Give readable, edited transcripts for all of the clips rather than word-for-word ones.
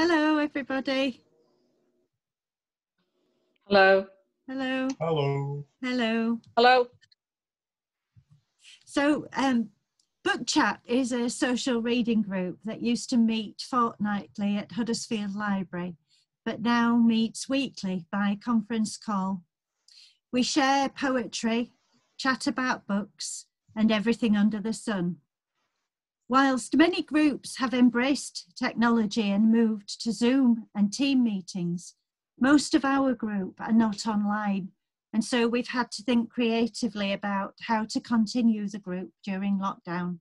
Hello, everybody. Hello. Hello. Hello. Hello. Hello. So, Book Chat is a social reading group that used to meet fortnightly at Huddersfield Library, but now meets weekly by conference call. We share poetry, chat about books, and everything under the sun. Whilst many groups have embraced technology and moved to Zoom and team meetings, most of our group are not online, and so we've had to think creatively about how to continue the group during lockdown.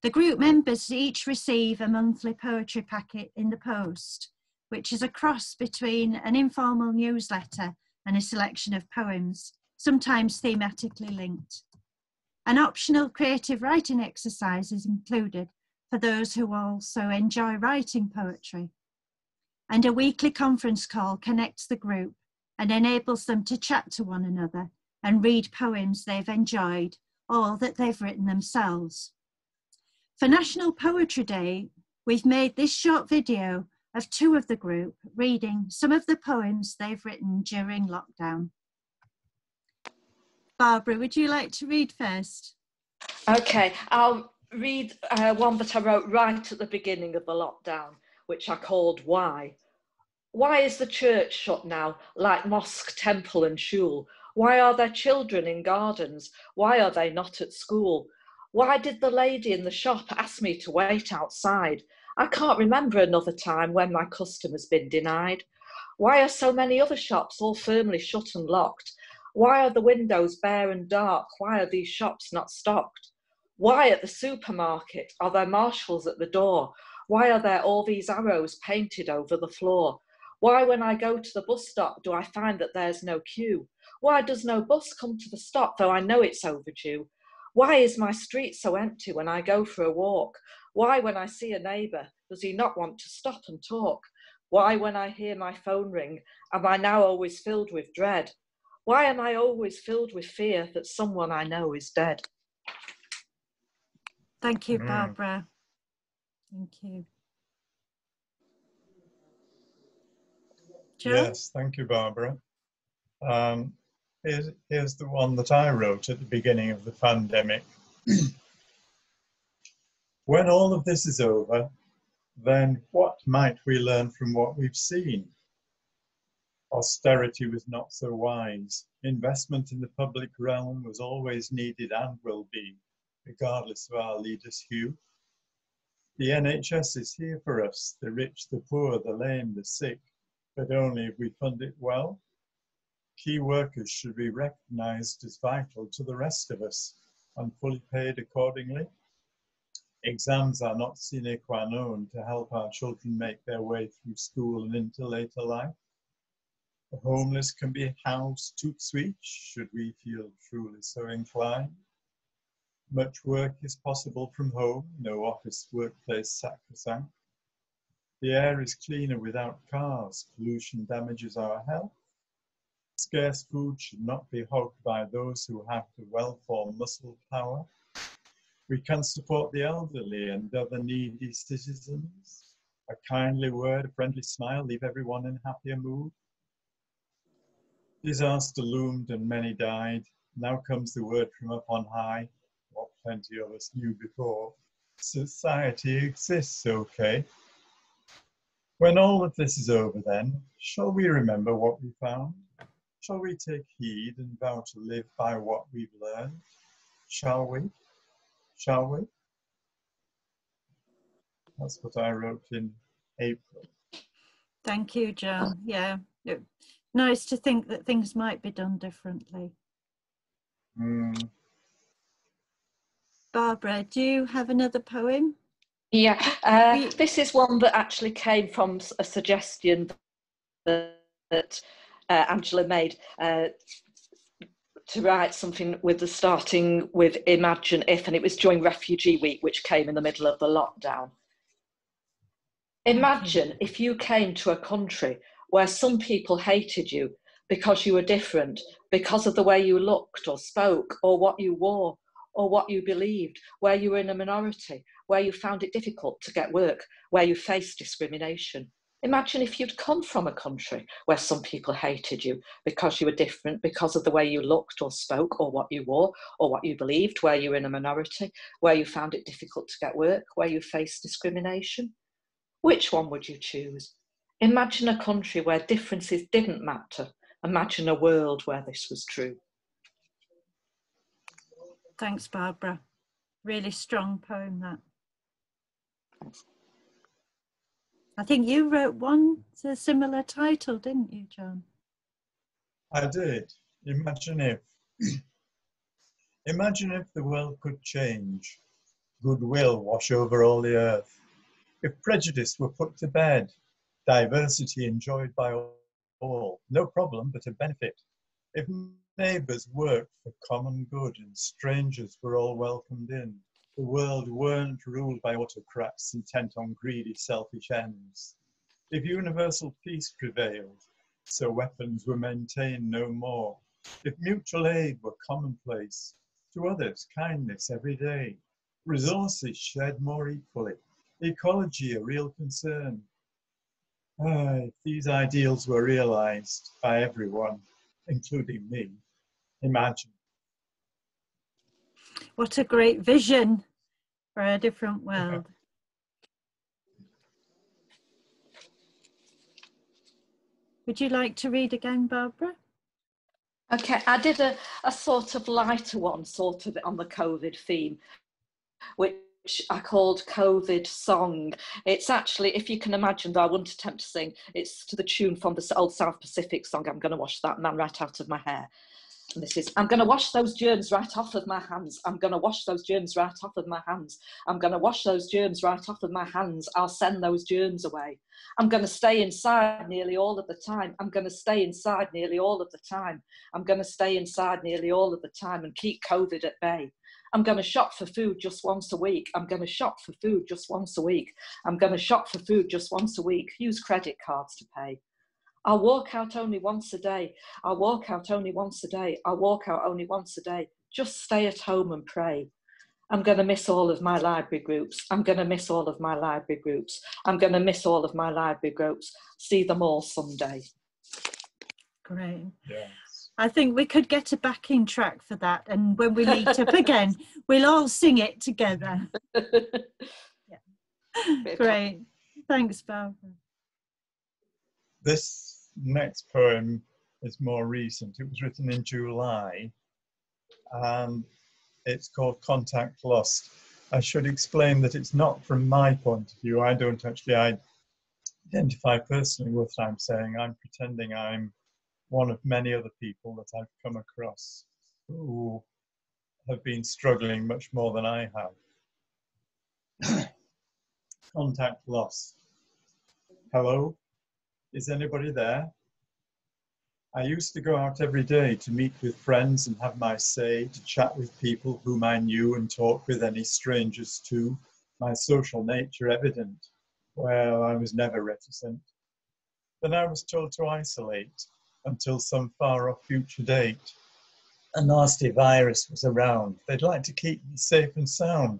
The group members each receive a monthly poetry packet in the post, which is a cross between an informal newsletter and a selection of poems, sometimes thematically linked. An optional creative writing exercise is included for those who also enjoy writing poetry. And a weekly conference call connects the group and enables them to chat to one another and read poems they've enjoyed or that they've written themselves. For National Poetry Day, we've made this short video of two of the group reading some of the poems they've written during lockdown. Barbara, would you like to read first? Okay, I'll read one that I wrote right at the beginning of the lockdown, which I called Why. Why is the church shut now, like mosque, temple and shul? Why are there children in gardens? Why are they not at school? Why did the lady in the shop ask me to wait outside? I can't remember another time when my customers been denied. Why are so many other shops all firmly shut and locked? Why are the windows bare and dark? Why are these shops not stocked? Why at the supermarket are there marshals at the door? Why are there all these arrows painted over the floor? Why when I go to the bus stop do I find that there's no queue? Why does no bus come to the stop though I know it's overdue? Why is my street so empty when I go for a walk? Why when I see a neighbour does he not want to stop and talk? Why when I hear my phone ring am I now always filled with dread? Why am I always filled with fear that someone I know is dead? Thank you, Barbara. Thank you. John? Yes, thank you, Barbara. Here's the one that I wrote at the beginning of the pandemic. When all of this is over, then what might we learn from what we've seen? Austerity was not so wise. Investment in the public realm was always needed and will be, regardless of our leaders' hue. The NHS is here for us, the rich, the poor, the lame, the sick, but only if we fund it well. Key workers should be recognised as vital to the rest of us and fully paid accordingly. Exams are not sine qua non to help our children make their way through school and into later life. The homeless can be housed tout suite, should we feel truly so inclined. Much work is possible from home, no office workplace sacrosanct. The air is cleaner without cars, pollution damages our health. Scarce food should not be hogged by those who have the well-formed muscle power. We can support the elderly and other needy citizens. A kindly word, a friendly smile, leave everyone in happier mood. Disaster loomed and many died. Now comes the word from up on high, what plenty of us knew before. Society exists, okay. When all of this is over then, shall we remember what we found? Shall we take heed and vow to live by what we've learned? Shall we? Shall we? That's what I wrote in April. Thank you, John. Yeah, nice to think that things might be done differently. Barbara, do you have another poem? Yeah, this is one that actually came from a suggestion that Angela made to write something starting with Imagine If, and it was during Refugee Week, which came in the middle of the lockdown. Imagine if you came to a country where some people hated you because you were different, because of the way you looked or spoke or what you wore or what you believed, where you were in a minority, where you found it difficult to get work, where you faced discrimination. Imagine if you'd come from a country where some people hated you because you were different, because of the way you looked or spoke or what you wore or what you believed, where you were in a minority, where you found it difficult to get work, where you faced discrimination. Which one would you choose? Imagine a country where differences didn't matter. Imagine a world where this was true. Thanks, Barbara. Really strong poem, that. Thanks. I think you wrote one to a similar title, didn't you, John? I did. Imagine if the world could change, goodwill wash over all the earth. If prejudice were put to bed, diversity enjoyed by all, no problem but a benefit. If neighbours worked for common good and strangers were all welcomed in, the world weren't ruled by autocrats intent on greedy, selfish ends. If universal peace prevailed, so weapons were maintained no more. If mutual aid were commonplace, to others kindness every day, resources shared more equally, ecology a real concern. If these ideals were realised by everyone, including me, imagine. What a great vision for a different world. Would you like to read again, Barbara? Okay, I did a sort of lighter one, sort of on the COVID theme, which I called COVID Song. It's actually, if you can imagine, though I wouldn't attempt to sing, it's to the tune from the old South Pacific song, I'm going to wash that man right out of my hair. And this is, I'm going to wash those germs right off of my hands. I'm going to wash those germs right off of my hands. I'm going to wash those germs right off of my hands. I'll send those germs away. I'm going to stay inside nearly all of the time. I'm going to stay inside nearly all of the time. I'm going to stay inside nearly all of the time and keep COVID at bay. I'm going to shop for food just once a week. I'm going to shop for food just once a week. I'm going to shop for food just once a week. Use credit cards to pay. I'll walk out only once a day. I'll walk out only once a day. I'll walk out only once a day. Just stay at home and pray. I'm going to miss all of my library groups. I'm going to miss all of my library groups. I'm going to miss all of my library groups. See them all someday. Great. Yes. I think we could get a backing track for that, and when we meet up again, we'll all sing it together. Yeah. Great. Thanks, Barbara. This next poem is more recent. It was written in July, and it's called Contact Lost. I should explain that it's not from my point of view. I don't actually identify personally with what I'm saying. I'm pretending I'm one of many other people that I've come across who have been struggling much more than I have. Contact lost. Hello? Is anybody there? I used to go out every day to meet with friends and have my say, to chat with people whom I knew and talk with any strangers too, my social nature evident. Well, I was never reticent. Then I was told to isolate until some far-off future date. A nasty virus was around. They'd like to keep me safe and sound.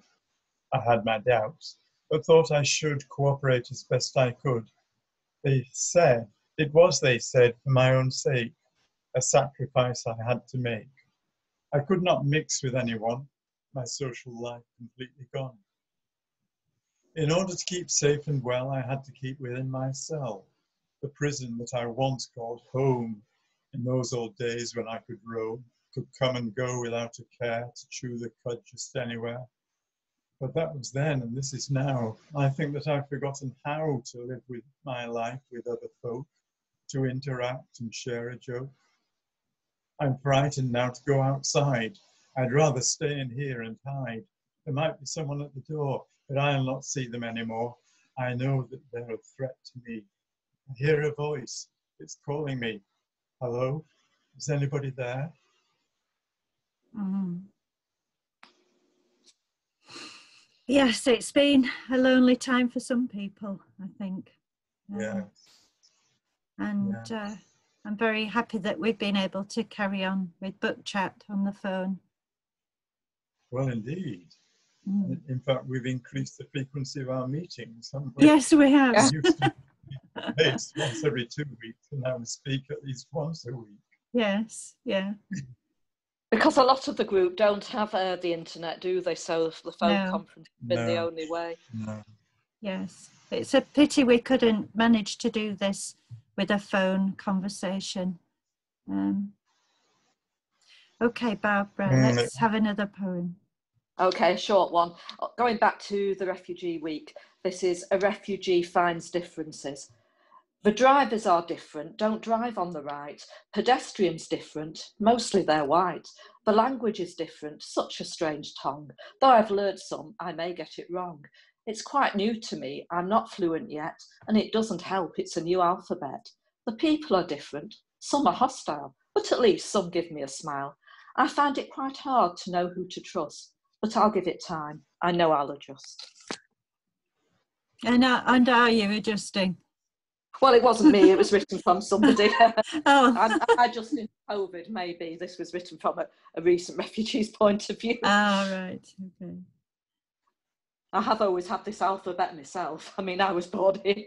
I had my doubts, but thought I should cooperate as best I could. They said, they said, for my own sake, a sacrifice I had to make. I could not mix with anyone, my social life completely gone. In order to keep safe and well, I had to keep within my cell, the prison that I once called home, in those old days when I could roam, could come and go without a care, to chew the cud just anywhere. But that was then, and this is now. I think that I've forgotten how to live with my life with other folk, to interact and share a joke. I'm frightened now to go outside. I'd rather stay in here and hide. There might be someone at the door, but I'll not see them anymore. I know that they're a threat to me. I hear a voice. It's calling me. Hello? Is anybody there? Mm. Yes, it's been a lonely time for some people, I think. Yeah. And I'm very happy that we've been able to carry on with book chat on the phone. Well, indeed. Mm. In fact, we've increased the frequency of our meetings, haven't we? Yes, we have. We used to meet once every 2 weeks, and now we speak at least once a week. Yes, yeah. Because a lot of the group don't have the internet, do they? So the phone No. conference has been the only way. No. Yes. It's a pity we couldn't manage to do this with a phone conversation. Okay, Barbara, let's have another poem. Okay, a short one. Going back to the Refugee Week, this is A Refugee Finds Differences. The drivers are different, don't drive on the right. Pedestrians different, mostly they're white. The language is different, such a strange tongue. Though I've learned some, I may get it wrong. It's quite new to me, I'm not fluent yet, and it doesn't help, it's a new alphabet. The people are different, some are hostile, but at least some give me a smile. I find it quite hard to know who to trust, but I'll give it time. I know I'll adjust. And are you adjusting? Well, it wasn't me, it was written from somebody. Oh. I just in COVID, maybe this was written from a recent refugee's point of view. Ah, right, okay. I have always had this alphabet myself. I mean, I was born here.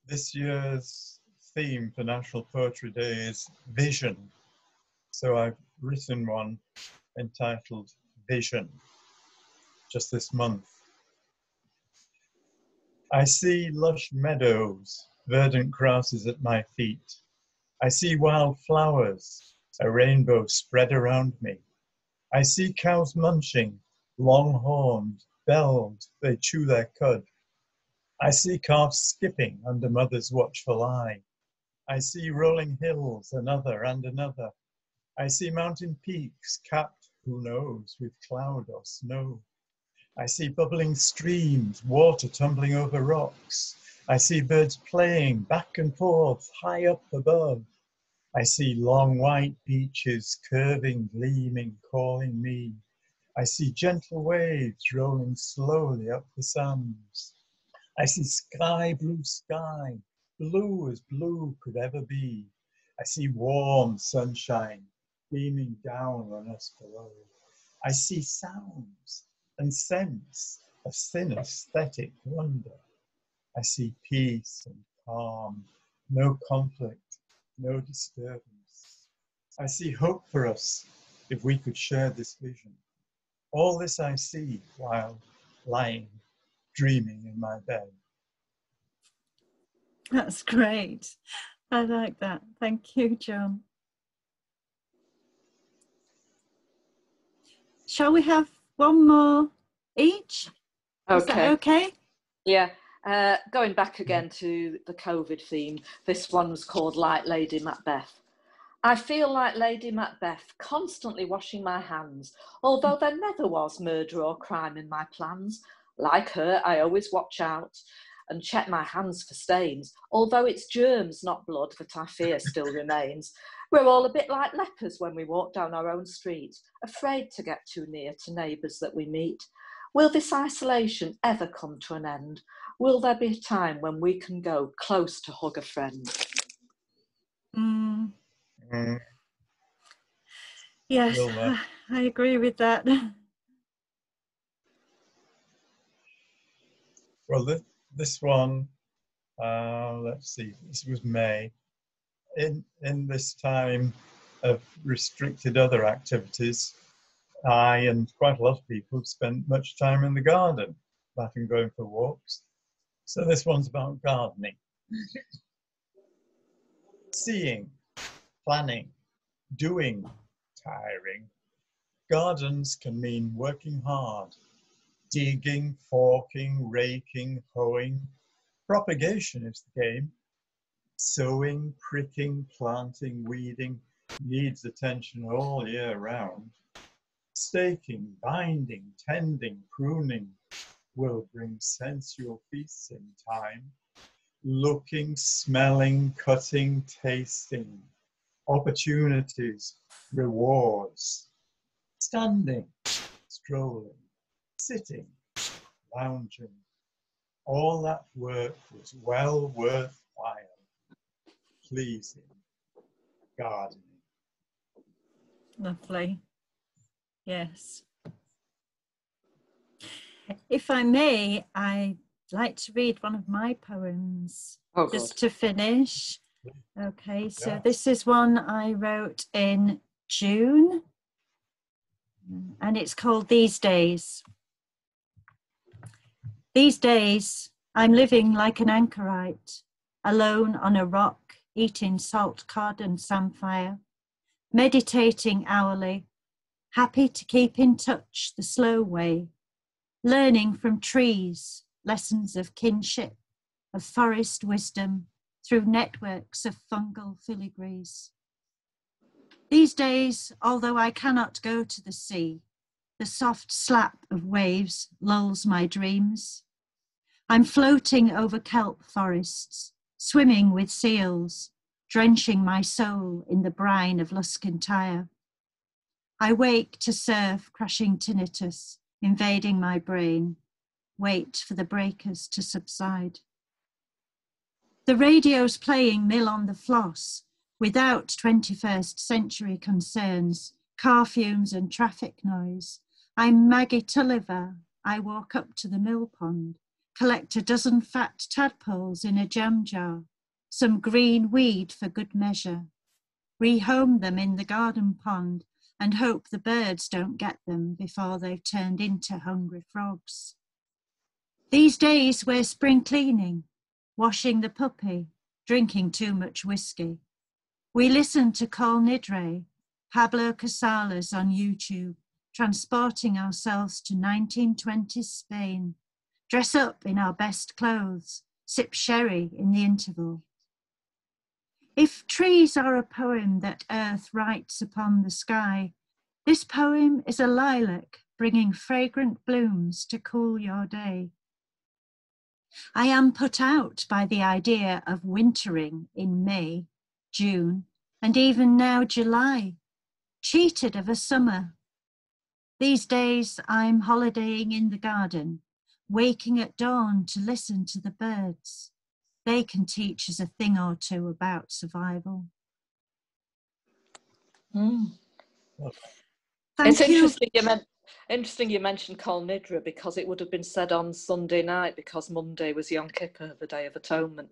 This year's theme for National Poetry Day is vision. So I've written one entitled Vision, just this month. I see lush meadows, verdant grasses at my feet. I see wild flowers, a rainbow spread around me. I see cows munching, long-horned, belled, they chew their cud. I see calves skipping under mother's watchful eye. I see rolling hills, another and another. I see mountain peaks capped, who knows, with cloud or snow. I see bubbling streams, water tumbling over rocks. I see birds playing back and forth, high up above. I see long white beaches curving, gleaming, calling me. I see gentle waves rolling slowly up the sands. I see sky, blue as blue could ever be. I see warm sunshine beaming down on us below. I see sounds and scents of synesthetic wonder. I see peace and calm, no conflict, no disturbance. I see hope for us if we could share this vision. All this I see while lying, dreaming in my bed. That's great. I like that. Thank you, John. Shall we have one more each? Is that okay? Yeah. Going back again to the COVID theme, this one was called Like Lady Macbeth. I feel like Lady Macbeth, constantly washing my hands, although there never was murder or crime in my plans. Like her, I always watch out and check my hands for stains, although it's germs, not blood, that I fear still remains. We're all a bit like lepers when we walk down our own street, afraid to get too near to neighbours that we meet. Will this isolation ever come to an end? Will there be a time when we can go close to hug a friend? Yes, I agree with that. Well, this one, let's see, this was May. In this time of restricted other activities, I and quite a lot of people spent much time in the garden, often going for walks. So this one's about gardening. Seeing, planning, doing, tiring. Gardens can mean working hard, digging, forking, raking, hoeing. Propagation is the game. Sowing, pricking, planting, weeding needs attention all year round. Staking, binding, tending, pruning will bring sensual feasts in time. Looking, smelling, cutting, tasting, opportunities, rewards. Standing, strolling, sitting, lounging. All that work was well worthwhile. Pleasing, gardening. Lovely. Yes. If I may, I'd like to read one of my poems, just to finish. Okay, so this is one I wrote in June, and it's called These Days. These days, I'm living like an anchorite, alone on a rock, eating salt cod and samphire, meditating hourly, happy to keep in touch the slow way, learning from trees, lessons of kinship, of forest wisdom, through networks of fungal filigrees. These days, although I cannot go to the sea, the soft slap of waves lulls my dreams. I'm floating over kelp forests, swimming with seals, drenching my soul in the brine of Luscantire. I wake to surf crashing tinnitus, invading my brain, wait for the breakers to subside. The radio's playing Mill on the Floss without 21st century concerns, car fumes and traffic noise. I'm Maggie Tulliver. I walk up to the mill pond, collect a dozen fat tadpoles in a jam jar, some green weed for good measure, rehome them in the garden pond and hope the birds don't get them before they've turned into hungry frogs. These days we're spring cleaning, washing the puppy, drinking too much whiskey. We listen to Col Nidre, Pablo Casals on YouTube, transporting ourselves to 1920s Spain, dress up in our best clothes, sip sherry in the interval. If trees are a poem that earth writes upon the sky, this poem is a lilac bringing fragrant blooms to cool your day. I am put out by the idea of wintering in May, June, and even now July, cheated of a summer. These days I'm holidaying in the garden, waking at dawn to listen to the birds. They can teach us a thing or two about survival. It's interesting you mentioned Col Nidre, because it would have been said on Sunday night because Monday was Yom Kippur, the Day of Atonement.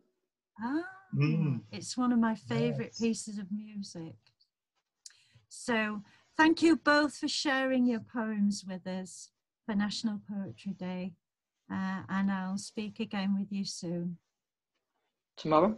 It's one of my favourite pieces of music. So thank you both for sharing your poems with us for National Poetry Day, and I'll speak again with you soon. Tomorrow.